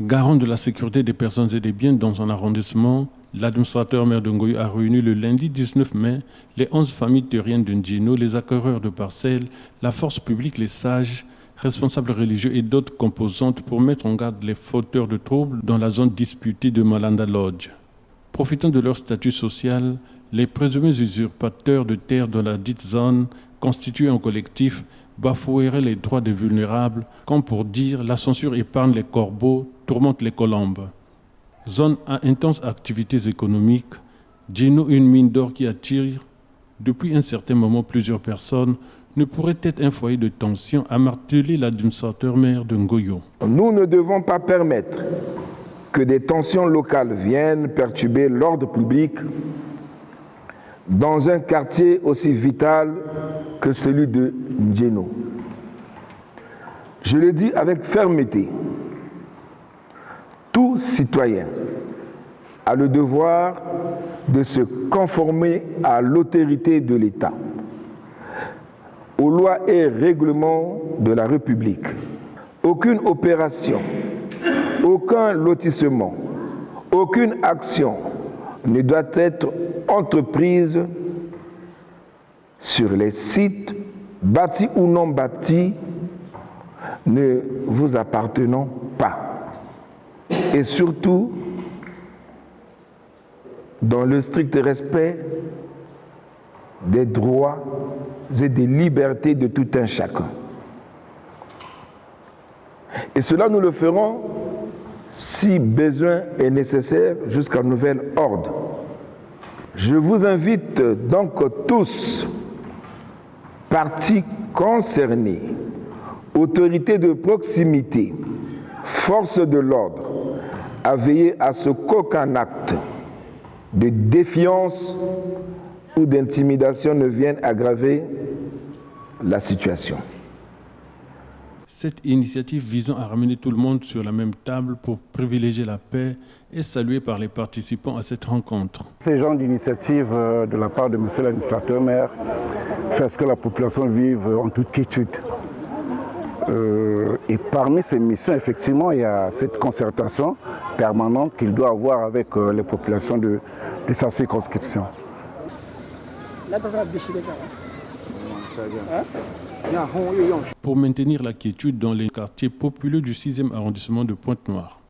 Garant de la sécurité des personnes et des biens dans son arrondissement, l'administrateur maire de Ngoyo a réuni le lundi 19 mai les 11 familles terriennes de Ndjino, les acquéreurs de parcelles, la force publique, les sages, responsables religieux et d'autres composantes pour mettre en garde les fauteurs de troubles dans la zone disputée de Malanda Lodge. Profitant de leur statut social, les présumés usurpateurs de terre dans la dite zone, constitués en collectif, bafoueraient les droits des vulnérables, comme pour dire la censure épargne les corbeaux, tourmente les colombes. Zone à intenses activités économiques, Ndjino, une mine d'or qui attire depuis un certain moment plusieurs personnes, ne pourrait être un foyer de tension, a martelé l'administrateur maire de Ngoyo. Nous ne devons pas permettre que des tensions locales viennent perturber l'ordre public dans un quartier aussi vital que celui de Ndjino. Je le dis avec fermeté, tout citoyen a le devoir de se conformer à l'autorité de l'État, aux lois et règlements de la République. Aucune opération, aucun lotissement, aucune action ne doit être entreprise sur les sites bâtis ou non bâtis ne vous appartenant pas. Et surtout, dans le strict respect des droits et des libertés de tout un chacun. Et cela, nous le ferons si besoin est nécessaire jusqu'à nouvel ordre. Je vous invite donc tous, parties concernées, autorités de proximité, forces de l'ordre, à veiller à ce qu'aucun acte de défiance ou d'intimidation ne vienne aggraver la situation. Cette initiative visant à ramener tout le monde sur la même table pour privilégier la paix est saluée par les participants à cette rencontre. Ces genres d'initiatives de la part de M. l'administrateur maire fait ce que la population vive en toute quiétude. Et parmi ces missions, effectivement, il y a cette concertation permanente qu'il doit avoir avec les populations de sa circonscription. Pour maintenir la quiétude dans les quartiers populeux du 6e arrondissement de Pointe-Noire.